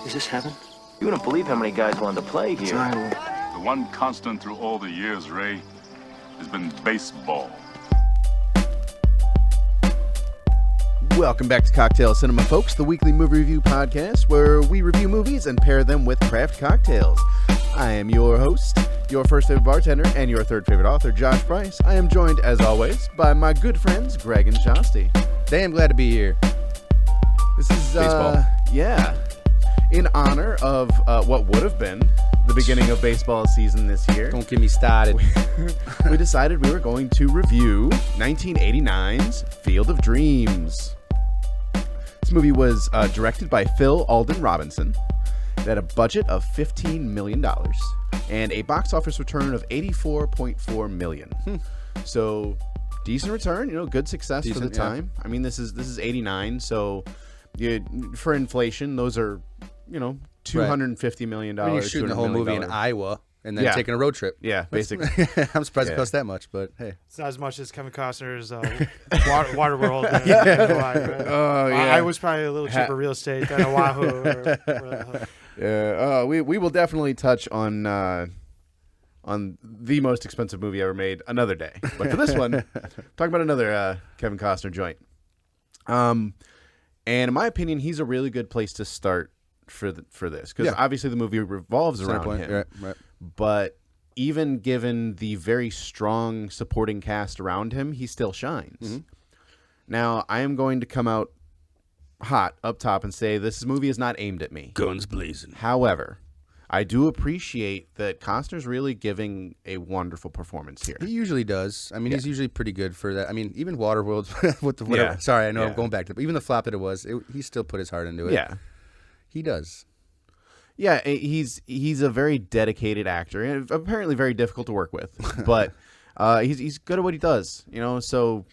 Is this heaven? You wouldn't believe how many guys wanted to play here. The one constant through all the years, Ray, has been baseball. Welcome back to Cocktail Cinema, folks, the weekly movie review podcast where we review movies and pair them with craft cocktails. I am your host, your first favorite bartender, and your third favorite author, Josh Price. I am joined, as always, by my good friends, Greg and Shasti. Damn glad to be here. This is, baseball. Yeah, in honor of what would have been the beginning of baseball season this year. Don't get me started. We decided we were going to review 1989's Field of Dreams. This movie was directed by Phil Alden Robinson. It had a budget of $15 million and a box office return of $84.4 million. So decent return, good success for the time. I mean, this is 89, so for inflation, those are, $250 million. I mean, you're shooting the whole movie in Iowa and then taking a road trip. Yeah, basically. I'm surprised it cost that much, but hey. It's not as much as Kevin Costner's Waterworld. Right? Oh, yeah. I was probably a little cheaper real estate than Oahu. We will definitely touch on the most expensive movie ever made another day. But for this one, talk about another Kevin Costner joint. And in my opinion, he's a really good place to start for this because obviously the movie revolves around him. Right. But even given the very strong supporting cast around him, he still shines. Mm-hmm. Now, I am going to come out hot up top and say this movie is not aimed at me. Guns blazing. However, I do appreciate that Costner's really giving a wonderful performance here. He usually does. I mean, he's usually pretty good for that. I mean, even Waterworld, whatever. Yeah. Sorry, I know I'm going back to it. But even the flop that it was, he still put his heart into it. Yeah. He does. Yeah, he's a very dedicated actor and apparently very difficult to work with. But he's good at what he does, so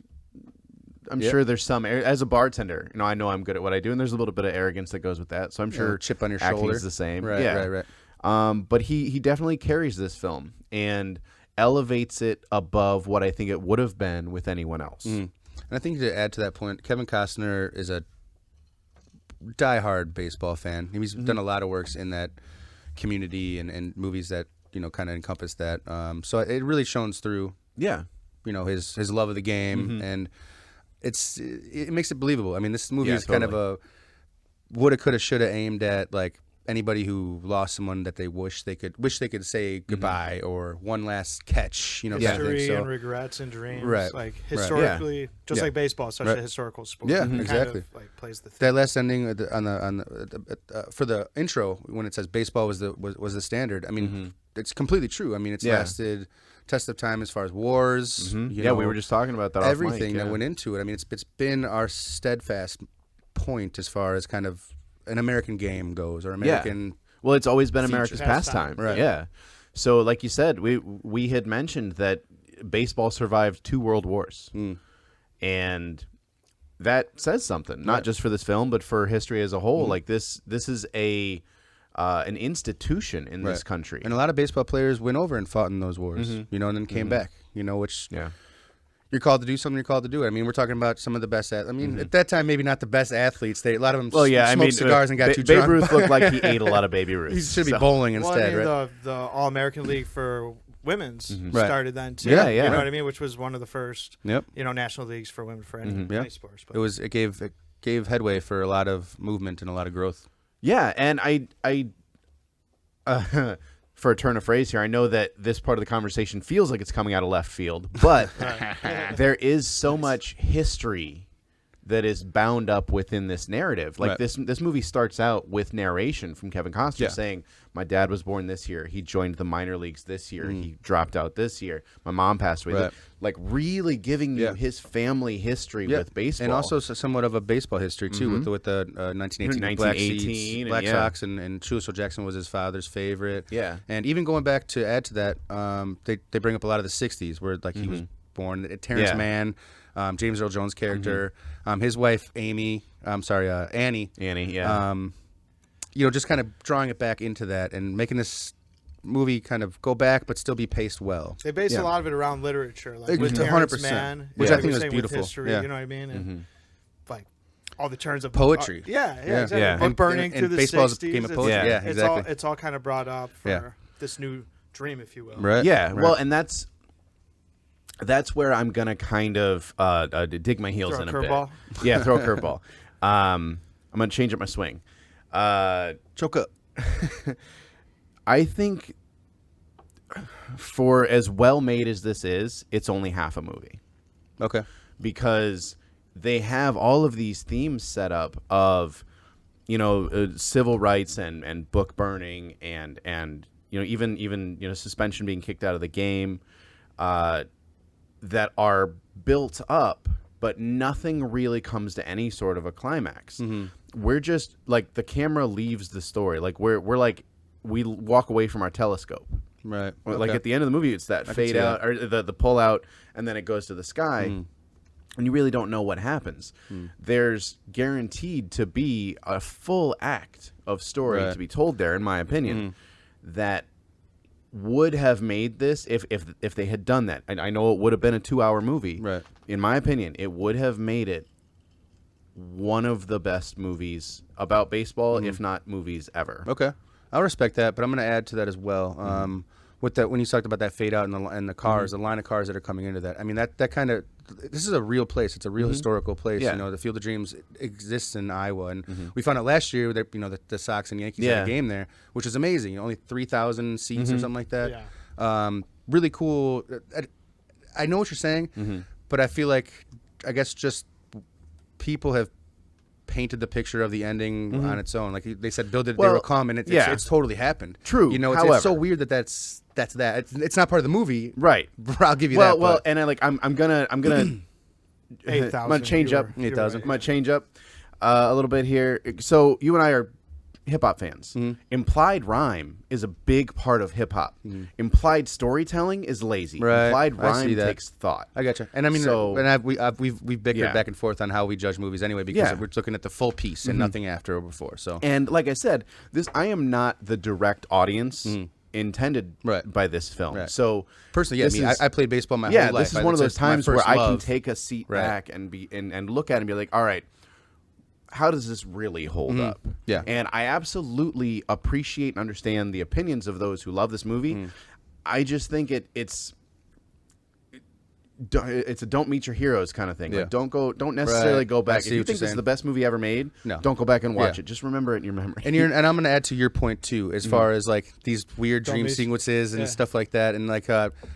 I'm sure there's some, as a bartender, I know I'm good at what I do, and there's a little bit of arrogance that goes with that. So I'm sure chip on your acting's shoulder. The same. Right. But he definitely carries this film and elevates it above what I think it would have been with anyone else. And I think to add to that point, Kevin Costner is a diehard baseball fan. He's done a lot of works in that community and movies that kind of encompass that. So it really shines through. Yeah, his love of the game, and it makes it believable. I mean, this movie is kind of a woulda, coulda, shoulda aimed at like anybody who lost someone that they wish they could say goodbye or one last catch. History and regrets and dreams. Right. Like historically, just like baseball, such a historical sport. Yeah, exactly. Kind of, plays the theme. That last ending for the intro when it says baseball was the standard. I mean, it's completely true. I mean, it's lasted test of time as far as wars. We were just talking about that. Everything that went into it. I mean, it's been our steadfast point as far as kind of an American game goes, or American. Well, it's always been America's pastime. Right. Yeah. So, like you said, we had mentioned that baseball survived 2 world wars, and that says something. Not just for this film, but for history as a whole. Like this is an institution in this country, and a lot of baseball players went over and fought in those wars. And then came back. Which you're called to do something. You're called to do it. I mean, we're talking about some of the best. At that time, maybe not the best athletes. A lot of them smoked cigars and got too drunk. Babe Ruth looked like he ate a lot of Baby Ruth. He should be bowling instead, right? The All-American League for women's Right. started then too. Yeah. You know what I mean? Which was one of the first, Yep. national leagues for women for any sports. But It gave headway for a lot of movement and a lot of growth. Yeah, and I for a turn of phrase here, I know that this part of the conversation feels like it's coming out of left field, but there is so much history that is bound up within this narrative. Like this movie starts out with narration from Kevin Costner saying, "My dad was born this year. He joined the minor leagues this year. He dropped out this year. My mom passed away." Right. Like really giving you his family history with baseball, and also somewhat of a baseball history too, with the 1918 Black Sox, and Chuso Jackson was his father's favorite. Yeah, and even going back to add to that, they bring up a lot of the '60s where he was born. Terrence Mann. James Earl Jones' character, his wife Annie. Annie. Yeah. Just kind of drawing it back into that and making this movie kind of go back but still be paced well. They based a lot of it around literature, like with 100%, Mann, which I think is with beautiful. history, Yeah. you know what I mean? And like all the turns of poetry. Exactly. Yeah. Book burning through the baseball's 60s. game of poetry. Yeah. Yeah, exactly. It's all kind of brought up for this new dream, if you will. Right. Yeah. Right. Well, and that's where I'm gonna kind of dig my heels Throw a in a curveball? bit. Yeah, throw a curveball. I'm gonna change up my swing. Choke up. I think for as well made as this is, it's only half a movie. Okay. Because they have all of these themes set up of, civil rights and book burning and even suspension being kicked out of the game, that are built up, but nothing really comes to any sort of a climax. We're just like the camera leaves the story. Like we're like we walk away from our telescope. Right. Like at the end of the movie, it's that fade out or the pull out, and then it goes to the sky, and you really don't know what happens. There's guaranteed to be a full act of story to be told there, in my opinion, that would have made this if they had done that. I know it would have been a 2-hour movie. Right. In my opinion, it would have made it one of the best movies about baseball, if not movies ever. Okay. I'll respect that, but I'm going to add to that as well. With that, when you talked about that fade out and the cars, the line of cars that are coming into that. I mean, that kind of, this is a real place. It's a real historical place. Yeah. You know, the Field of Dreams exists in Iowa, and we found out last year that the Sox and Yankees had a game there, which is amazing. Only 3,000 seats or something like that. Yeah. Really cool. I know what you're saying, but I feel like I guess just people have painted the picture of the ending on its own. Like they said, build it, they will come, and it's totally happened. True. You know, However, it's so weird that's that. It's not part of the movie, right? I'll give you that. Well, and I'm gonna 8,000. I'm gonna change up 8,000. I'm gonna change up a little bit here. So you and I are hip hop fans. Implied rhyme is a big part of hip hop. Implied storytelling is lazy. Right. Implied I see rhyme that. takes thought. I gotcha. And I mean, we've bickered back and forth on how we judge movies anyway, because we're looking at the full piece and nothing after or before. So, and like I said, I am not the direct audience intended by this film. Right. So personally, I played baseball my whole life. This is one of those times where I can take a seat Right. back and look at it and be like, all right, how does this really hold up? Yeah. And I absolutely appreciate and understand the opinions of those who love this movie. I just think it's a don't meet your heroes kind of thing. Yeah. Like don't necessarily go I back. see If you what think you're this is saying. the best movie ever made, No. don't go back and watch Yeah. it. Just remember it in your memory. And I'm going to add to your point too, as far as like these weird dream miss- sequences and stuff like that, and like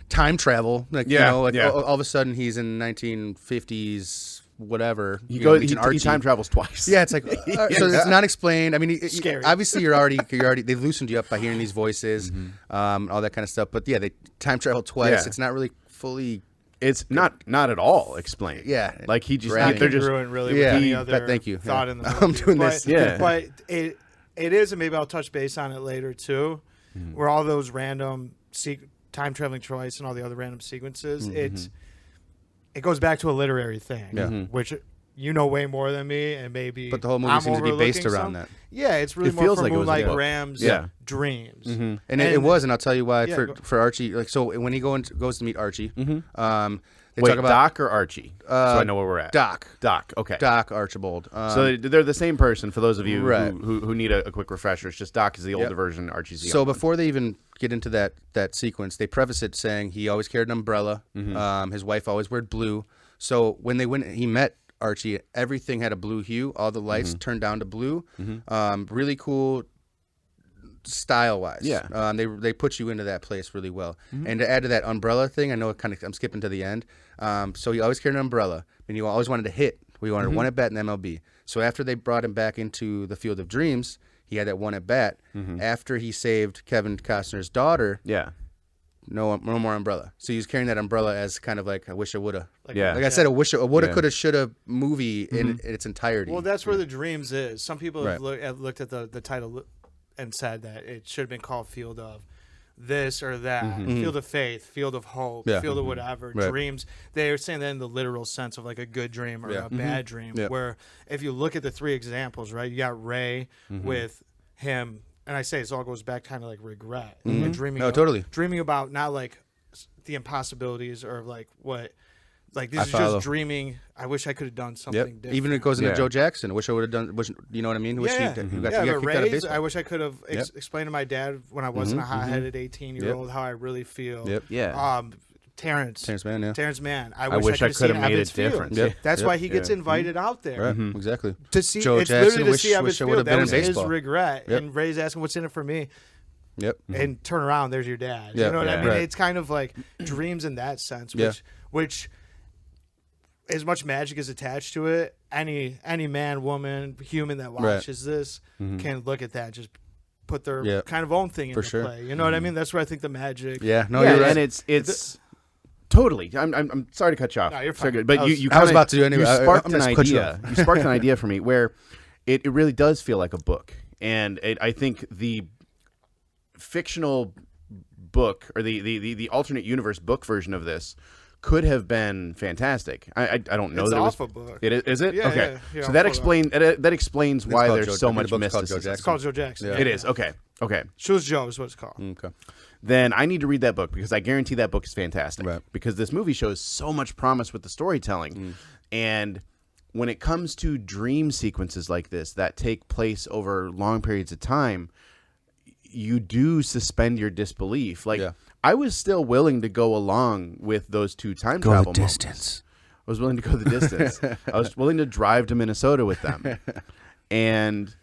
time travel. Like all of a sudden he's in 1950s. Whatever he meeting Archie. time travels twice. Yeah, it's like so it's not explained. I mean, Scary. obviously you're already they've loosened you up by hearing these voices, all that kind of stuff. But yeah, they time travel twice. Yeah. It's not really fully. It's not at all explained. Yeah, like he just Not they're just congruent really Yeah. with any other Thank you. thought Yeah. in the I'm movie. doing but, this. Yeah. But it is, and maybe I'll touch base on it later too, where all those random time traveling twice and all the other random sequences, it goes back to a literary thing, which you know way more than me, and maybe. But the whole movie I'm seems to be based overlooking around some. that. Yeah, it's really It more feels for like it was a Moonlight book. Graham's Yeah. dreams. And it was, and I'll tell you why. For Archie, like so, when he goes to meet Archie, they wait, talk about Doc or Archie, so I know where we're at. Doc. Okay. Doc Archibald. So they're the same person. For those of you Right. who need a quick refresher, it's just Doc is the older version, Archie's the So younger one. before they even get into that sequence, they preface it saying he always carried an umbrella. His wife always wore blue. So when he met Archie, everything had a blue hue. All the lights turned down to blue. Really cool style wise. Yeah. They put you into that place really well. And to add to that umbrella thing, I know I'm skipping to the end. So he always carried an umbrella, and you always wanted to hit. We wanted one at bat in MLB. So after they brought him back into the Field of Dreams, he had that one at bat. After he saved Kevin Costner's daughter, Yeah. no more umbrella. So he was carrying that umbrella as kind of like I wish I woulda. Yeah. Like I said, a woulda, Yeah. coulda, shoulda movie in its entirety. Well, that's where the dreams is. Some people have, Right. have looked at the title and said that it should have been called Field of this or that, Field of Faith, Field of Hope, Yeah. Field of whatever. Right. Dreams. They are saying that in the literal sense of like a good dream or a bad dream. Yeah. Where if you look at the three examples, right, you got Ray with him, and I say this all goes back kind of like regret and dreaming. No, totally. Dreaming about not like the impossibilities or like what Like this is follow. just dreaming. I wish I could have done something different. Even it goes into Yeah. Joe Jackson. Wish I would have done. You know what I mean? Wish Yeah, you yeah. got But kicked out of Rays, baseball. I wish I could have Yep. explained to my dad when I wasn't a hot-headed 18-year-old how I really feel. Yep. Yeah. Terrence Mann, yeah. Terrence Mann. I wish I could have made it different. Yep. That's Yep. why he gets invited out there. Right. Exactly. To see, Joe it's Jackson, literally to see wish I Ebbets would Field. have been That in was his baseball. regret. Yep. And Ray's asking, "What's in it for me?" Yep. And turn around, there's your dad. Yeah. You know what I Yeah. mean? Right. It's kind of like dreams in that sense, which as much magic is attached to it. Any man, woman, human that watches this can look at that and just put their kind of own thing into sure. play. You know what I mean? That's where I think the magic. Yeah. No, yeah, you're right. and it's totally. I'm sorry to cut you off. No, you're Sorry, fine. but I you I was kinda- about to anyway. You I'm sparked an gonna cut you idea. You sparked an idea for me where it really does feel like a book, and I think the fictional book or the alternate universe book version of this could have been fantastic. I don't know It's that off it was. a book. Is it? Yeah, okay. yeah. So I'll that pull it up. explains It's why called there's Joe- so I mean, much the book's called Joe mysticism. It's called Joe Jackson. Yeah. It is. Okay. Okay. Shoes Joe is what it's called. Okay. Then I need to read that book because I guarantee that book is fantastic. Right. Because this movie shows so much promise with the storytelling. And when it comes to dream sequences like this that take place over long periods of time, you do suspend your disbelief. Like, Yeah. I was still willing to go along with those two time travel moments. I was willing to go the distance. I was willing to drive to Minnesota with them. And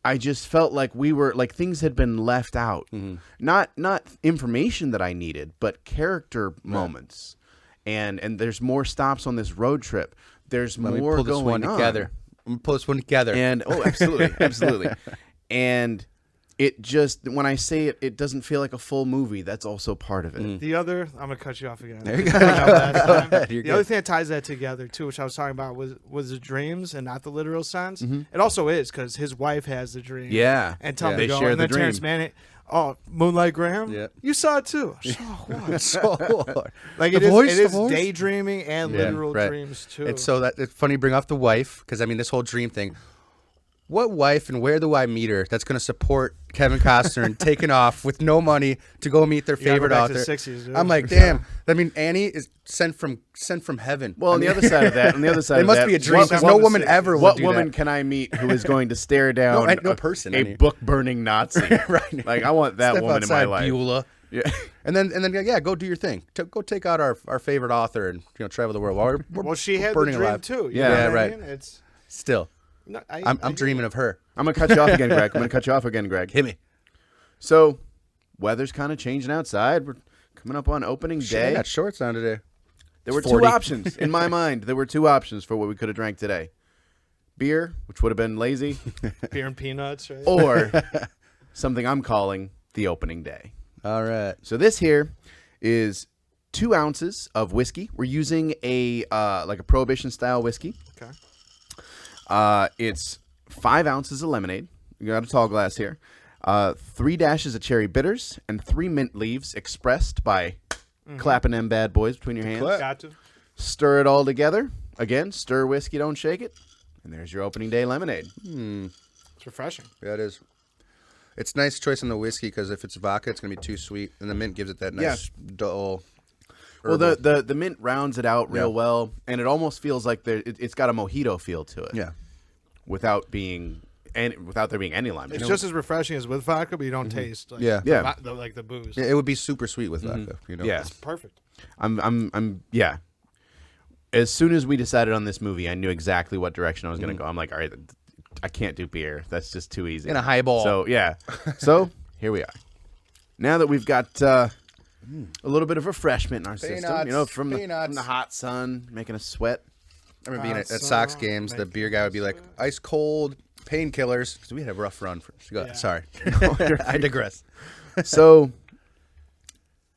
I just felt like we were like things had been left out. Not information that I needed, but character moments. And there's more stops on this road trip. There's Let me more pull this going one on. together. I'm gonna pull this one together. And absolutely, absolutely. And it just when I say it, it doesn't feel like a full movie. That's also part of it. The other, I'm gonna cut you off again. There you go. The You're other good. thing that ties that together too, which I was talking about, was the dreams and not the literal sense. It also is because his wife has the dream. Yeah. and tell Yeah. him They to go. share And the then Terrence dream. Mann, Moonlight Graham. Yeah. You saw it too. So what? So, Like The it is, voice, it the is voice? daydreaming and Yeah, literal right. dreams too. It's so that it's funny you bring off the wife because I mean this whole dream thing. What wife and where do I meet her that's going to support Kevin Costner and taking off with no money to go meet their You gotta favorite go back to author? the 60s, dude. I'm like, damn. I mean, Annie is sent from heaven. Well, on the other side of that, It must be a dream because no woman ever would What do woman that. can I meet who is going to stare down no person, a any. book burning Nazi? Right. Like I want that Step woman in my outside, life. Beulah. Yeah. And then yeah, go do your thing. Go take out our favorite author and travel the world. While we're well, she had the burning dream alive. too. You Yeah. know Yeah, what I right. mean? It's Still, no, I'm dreaming of her. I'm gonna cut you off again, Greg. I'm gonna cut you off again, Greg. Hit me. So, weather's kind of changing outside. We're coming up on opening Shit, I day. got shorts on today. There were 40. two options in my mind. There were two options for what we could have drank today: beer, which would have been lazy, beer and peanuts, right? or something I'm calling the opening day. All right. So this here is 2 ounces of whiskey. We're using a like a prohibition style whiskey. Okay. It's 5 ounces of lemonade. You got a tall glass here. 3 dashes of cherry bitters and 3 mint leaves expressed by clapping them bad boys between your hands. Got to. Stir it all together. Again, stir whiskey, don't shake it. And there's your opening day lemonade. It's refreshing. Yeah, it is. It's nice choice on the whiskey because if it's vodka, it's gonna be too sweet, and the mint gives it that nice dull. Well, herbal. the mint rounds it out real well, and it almost feels like it's got a mojito feel to it. Yeah. Without there being any lime. It's just as refreshing as with vodka, but you don't taste like Yeah. Yeah. like the booze. It would be super sweet with vodka. Yeah. It's perfect. I'm yeah. As soon as we decided on this movie, I knew exactly what direction I was going to go. I'm like, all right, I can't do beer. That's just too easy. In a highball. So yeah. So here we are. Now that we've got a little bit of refreshment in our system, you know, from the hot sun, making us sweat. I remember being at Sox games, the beer guy would be like, ice cold painkillers. Because we had a rough run. Yeah. Sorry. I digress. So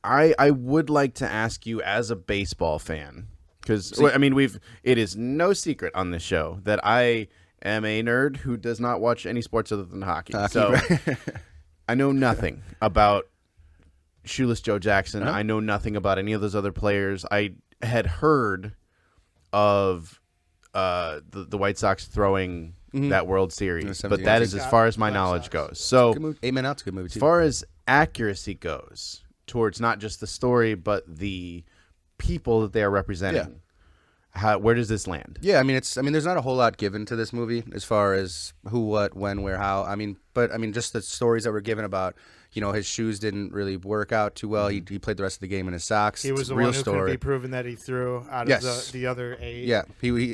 I would like to ask you as a baseball fan, because I mean it is no secret on this show that I am a nerd who does not watch any sports other than hockey. So I know nothing about Shoeless Joe Jackson. I know nothing about any of those other players. I had heard of the White Sox throwing that World Series, but that is as far as my knowledge goes. So Good movie. 8 Men Out's a good movie, too. as far as accuracy goes, towards not just the story, but the people that they are representing. Where does this land? Yeah, I mean, there's not a whole lot given to this movie as far as who, what, when, where, how. But just the stories that were given about, his shoes didn't really work out too well. He played the rest of the game in his socks. He was the real one who story. could be proven that he threw out of the other 8. Yeah,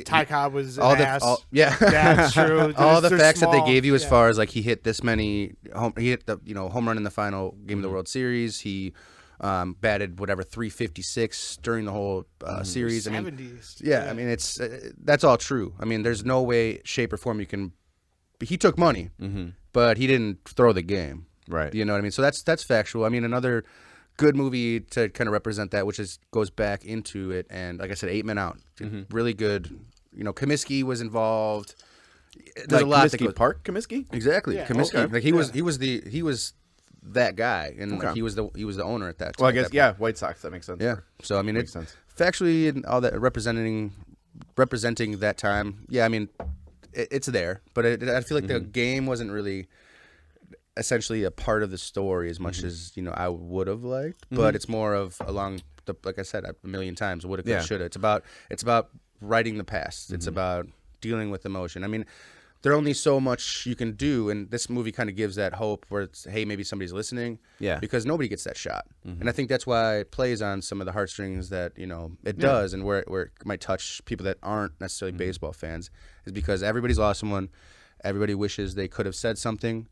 Ty Cobb was an all ass. That's true. All the facts small. that they gave you as far as like he hit this many, he hit the home run in the final game of the World Series. He batted whatever 356 during the whole series. 70s. I mean, it's that's all true. I mean, there's no way, shape, or form you can. He took money, but he didn't throw the game. Right. You know what I mean? So that's factual. I mean, another good movie to kind of represent that, which goes back into it, and like I said, 8 Men Out, really good. Comiskey was involved. There's Like a lot Comiskey that goes, Park, Comiskey? Exactly, Yeah, Comiskey. okay. Like he was that guy, and like he was the owner at that time. Well, I guess White Sox. That makes sense. Yeah. So I mean, Makes it's sense. factually and all that representing that time. Yeah, I mean, it's there, but I feel like the game wasn't really essentially a part of the story as much as I would have liked. But it's more of along the, like I said a million times, woulda, coulda, shoulda. It's about writing the past. It's about dealing with emotion. I mean, there's only so much you can do, and this movie kind of gives that hope where it's, hey, maybe somebody's listening. Yeah. Because nobody gets that shot, and I think that's why it plays on some of the heartstrings that it does, and where it might touch people that aren't necessarily baseball fans, is because everybody's lost someone. Everybody wishes they could have said something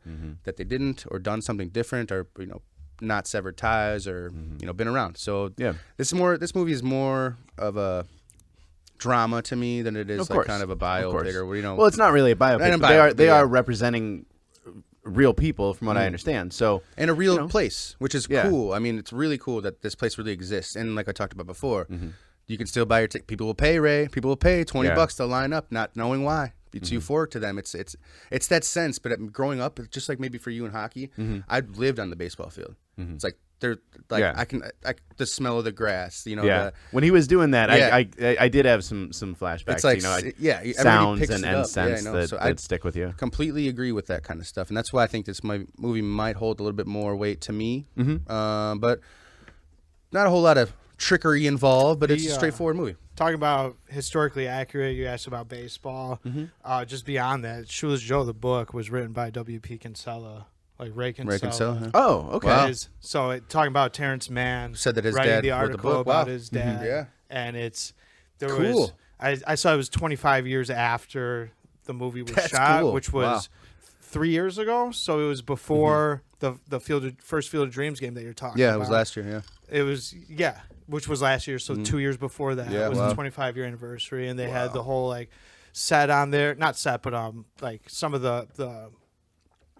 that they didn't, or done something different, or not severed ties, or been around. So this movie is more of a drama to me than it is like kind of a biopic, or Well, it's not really a biopic. But they are representing real people, from what I understand. So and a real place, which is cool. I mean, it's really cool that this place really exists. And like I talked about before, you can still buy your ticket. People will pay, Ray. People will pay $20 to line up, not knowing why. It's euphoric to them. It's that sense. But growing up, just like maybe for you in hockey, I lived on the baseball field. It's like I can the smell of the grass. When he was doing that, I did have some flashbacks. It's like sounds and scents that stick with you. Completely agree with that kind of stuff, and that's why I think this movie might hold a little bit more weight to me. But not a whole lot of trickery involved, but it's a straightforward movie. Talking about historically accurate, you asked about baseball. Just beyond that, Shoeless Joe, the book, was written by W.P. Kinsella. Like Ray Kinsella. Huh? Oh, okay. Wow. Talking about Terrence Mann said that his writing dad the wrote the article book. about his dad. And Cool. I saw it was 25 years after the movie was That's shot, cool. which was 3 years ago. So it was before the first Field of Dreams game that you're talking about. Yeah, it was last year. Yeah. It was which was last year. So 2 years before that was the 25-year anniversary, and they had the whole set on there, not set, but like some of the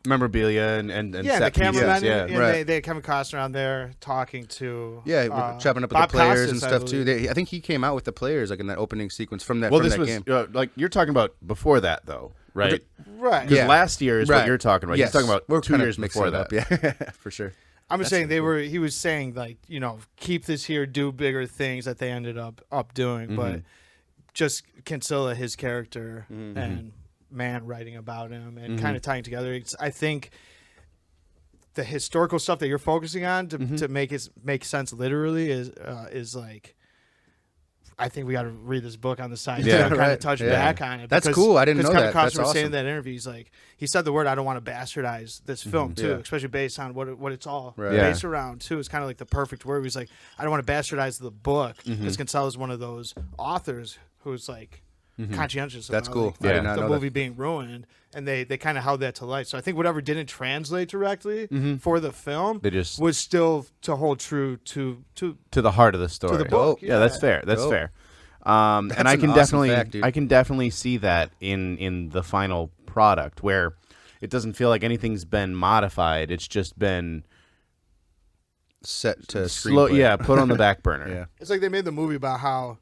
memorabilia and the cameramen, right. They had Kevin Costner on there talking to chopping up with Bob the players Costas, and stuff too. I think he came out with the players like in that opening sequence from that. Well, from this that was game. like you're talking about before that though, right? Right. Because last year is what you're talking about. Yes. He's talking about We're 2 kind of years mixing before it that. up. Yeah, for sure. I'm just saying he was saying keep this here, do bigger things that they ended up doing, but just Kinsella, his character, and Mann writing about him and kind of tying together. I think the historical stuff that you're focusing on to make it make sense literally is like, I think we got to read this book on the side to kind of touch back on it. That's cool. I didn't know Kevin that. Costner That's was saying awesome. in that interview, he said the word, I don't want to bastardize this film too, especially based on what it's all based around too. It's kind of like the perfect word. He's like, I don't want to bastardize the book, because Kinsella is one of those authors who's like conscientious That's about cool. like, I did not the know movie that. being ruined, and they kind of held that to life. So I think whatever didn't translate directly for the film They just was still to hold true to the heart of the story. the book. Yeah, that's fair. That's Dope. fair. And I an can awesome definitely fact, dude. I can definitely see that in the final product, where it doesn't feel like anything's been modified. It's just been Set to screenplay. put on the back burner. Yeah. It's like they made the movie about how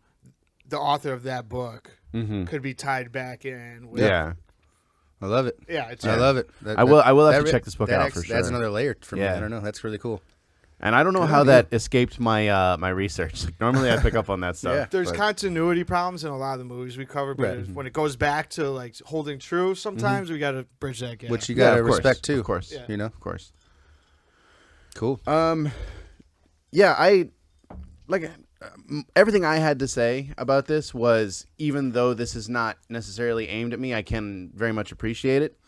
the author of that book could be tied back in with Yeah. I love it. it's I love it. I will have to check this book out for sure. That's another layer for me. Yeah. I don't know. That's really cool. And I don't know how that escaped my my research. Like, normally I pick up on that stuff. There's but- continuity problems in a lot of the movies we cover, but when it goes back to like holding true, sometimes we got to bridge that gap. Which you gotta of course, respect too. Of course. Yeah. You know. Of course. Cool. Yeah, I everything I had to say about this was, even though this is not necessarily aimed at me, I can very much appreciate it.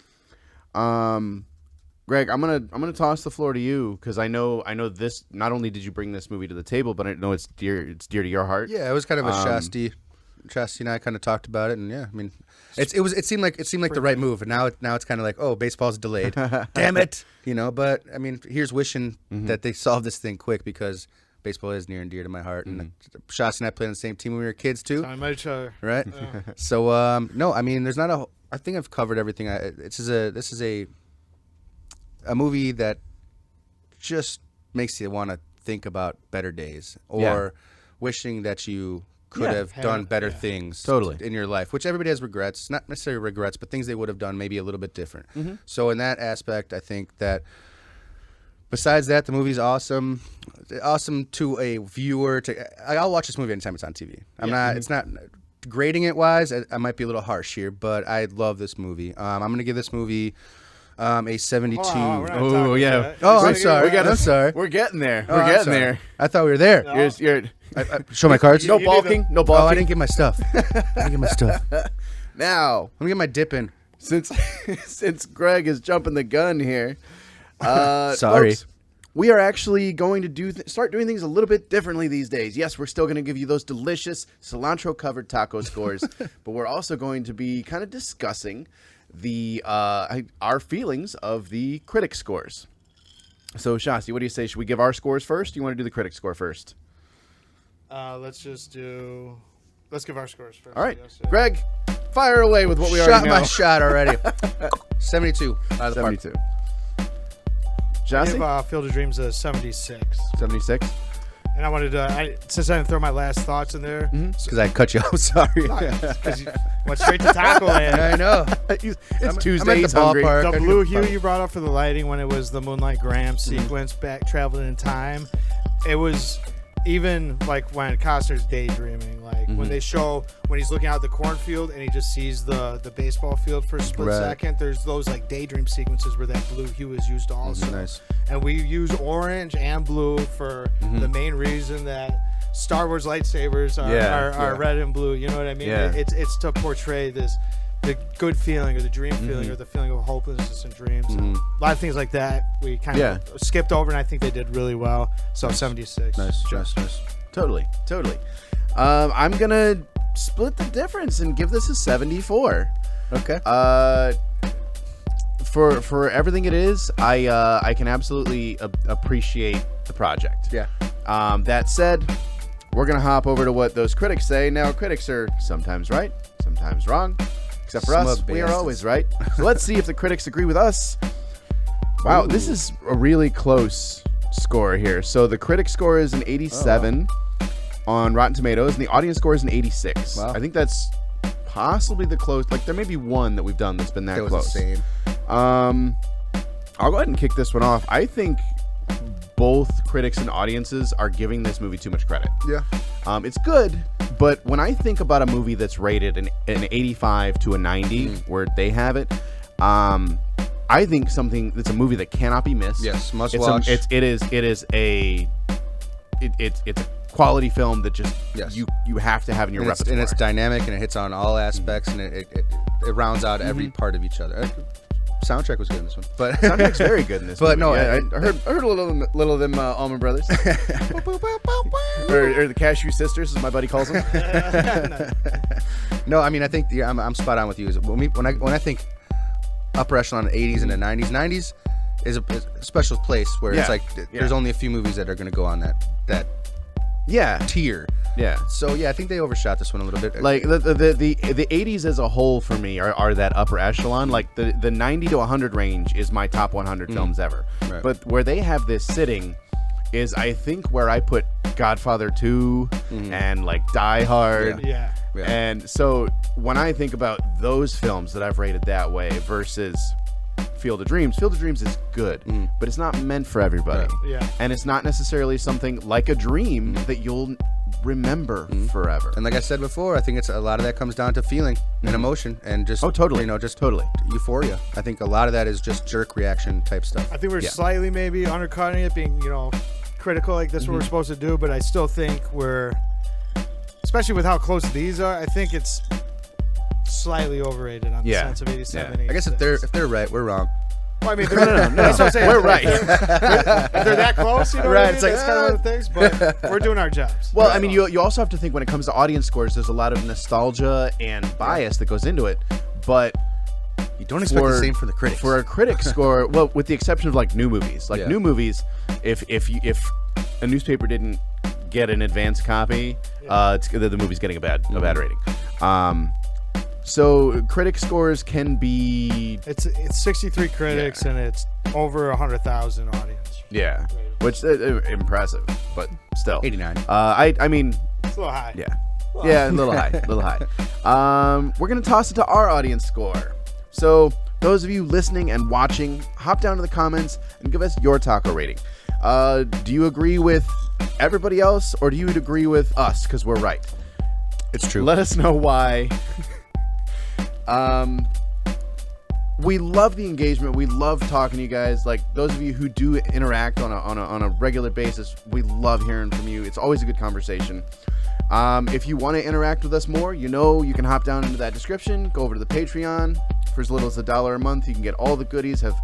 Greg, I'm gonna toss the floor to you because I know this. Not only did you bring this movie to the table, but I know it's dear to your heart. Yeah, it was kind of a Shasti and I kind of talked about it, and yeah, I mean, it seemed like the right move, and now it's kind of like, oh, baseball's delayed, damn it, But I mean, here's wishing that they solve this thing quick because baseball is near and dear to my heart, and Shasti and I played on the same team when we were kids too. I met each other, right? Yeah. So no, I mean, there's not a. I think I've covered everything. This is a movie that just makes you want to think about better days or wishing that you could have done better things in your life, which everybody has regrets, not necessarily regrets, but things they would have done maybe a little bit different. So in that aspect, I think that besides that, the movie's awesome to a viewer. I'll watch this movie anytime it's on TV. It's not grading it wise. I might be a little harsh here, but I love this movie. I'm going to give this movie a 72. Oh yeah. Oh, I'm sorry. I'm sorry. We're getting there. We're getting there. I thought we were there. No. You're show my cards. No balking. No balking. Oh, I didn't get my stuff. Now, let me get my dip in. Since Greg is jumping the gun here, sorry. Folks, we are actually going to start doing things a little bit differently these days. Yes, we're still going to give you those delicious cilantro-covered taco scores, but we're also going to be kind of discussing our feelings of the critic scores. So, Shasti, what do you say? Should we give our scores first? Do you want to do the critic score first? Let's give our scores first. All right, Greg, fire away with what we already know. Shot my shot already. 72 out of the 72. park. Shasti? I give Field of Dreams a 76. 76. And I wanted to, since I didn't throw my last thoughts in there. Because I cut you off, sorry. Because you went straight to taco land. I know. It's Tuesday. He's hungry. The blue hue you brought up for the lighting when it was the Moonlight Graham sequence back traveling in time. It was even like when Costner's daydreaming, like when he's looking out the cornfield and he just sees the baseball field for a split second. There's those like daydream sequences where that blue hue is used also. Nice. And we use orange and blue for the main reason that Star Wars lightsabers are red and blue. You know what I mean? Yeah. It's to portray the good feeling or the dream feeling or the feeling of hopelessness and dreams. And a lot of things like that we kind of skipped over, and I think they did really well. So 76. Nice. Totally. I'm going to split the difference and give this a 74. Okay. For everything it is, I can absolutely appreciate the project. Yeah. That said, we're going to hop over to what those critics say. Now, critics are sometimes right, sometimes wrong. Except for us, we are always right. So let's see if the critics agree with us. Wow, this is a really close score here. So the critic score is an 87 on Rotten Tomatoes, and the audience score is an 86. Wow. I think that's possibly the close. Like, there may be one that we've done that's been that close. The same. I'll go ahead and kick this one off. I think both critics and audiences are giving this movie too much credit. Yeah. It's good, but when I think about a movie that's rated an 85 to a 90, where they have it, I think it's a movie that cannot be missed. Yes, must watch. It's a quality film that just you have to have in your repertoire. And it's dynamic, and it hits on all aspects, and it rounds out every part of each other. Soundtrack was good in this one, but soundtrack's very good in this. But movie. no, I heard a little of them Allman Brothers, or the Cashew Sisters, as my buddy calls them. No, I mean, I think I'm spot on with you. When I think upper echelon of the 80s and the 90s is a special place where it's like there's only a few movies that are going to go on that tier. Yeah. So I think they overshot this one a little bit. Like the 80s as a whole for me are that upper echelon. Like the 90 to 100 range is my top 100 films ever. Right. But where they have this sitting is, I think, where I put Godfather 2 and like Die Hard. Yeah. And so when I think about those films that I've rated that way versus Field of Dreams is good, but it's not meant for everybody. Yeah. And it's not necessarily something like a dream that you'll remember forever. And like I said before, I think it's a lot of that comes down to feeling and emotion and just totally. Just euphoria. I think a lot of that is just jerk reaction type stuff. I think we're slightly maybe undercutting it, being critical like this, what we're supposed to do, but I still think we're, especially with how close these are, I think it's slightly overrated on the sense of 87. I guess if they're right, we're wrong. Well, I mean, no. That's what I'm saying. We're right. If they're that close, you know what I mean? It's like, That's kind of one of the things, but we're doing our jobs. Well, I mean, you also have to think when it comes to audience scores, there's a lot of nostalgia and bias that goes into it. But you don't expect the same for the critics. For a critic score, well, with the exception of like new movies, new movies, if a newspaper didn't get an advance copy, the movie's getting a bad rating. So critic scores can be it's 63 critics and it's over 100,000 audience. Yeah, which impressive, but still 89. I mean, it's a little high. Yeah, a little high. We're gonna toss it to our audience score. So those of you listening and watching, hop down to the comments and give us your taco rating. Do you agree with everybody else, or do you agree with us because we're right? It's true. Let us know why. We love the engagement. We love talking to you guys. Like those of you who do interact on a regular basis, we love hearing from you. It's always a good conversation. If you want to interact with us more, you can hop down into that description, go over to the Patreon. For as little as $1 a month, you can get all the goodies, have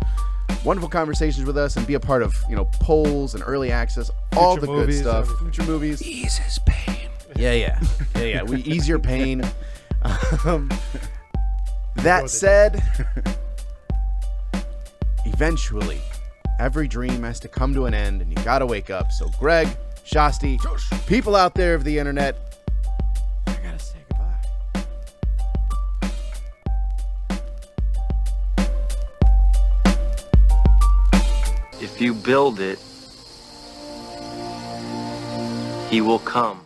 wonderful conversations with us, and be a part of polls and early access, all the good stuff. Future movies. Eases pain. Yeah. We ease your pain. That said, eventually, every dream has to come to an end, and you gotta wake up. So, Greg, Shasti, people out there of the internet, I gotta say goodbye. If you build it, he will come.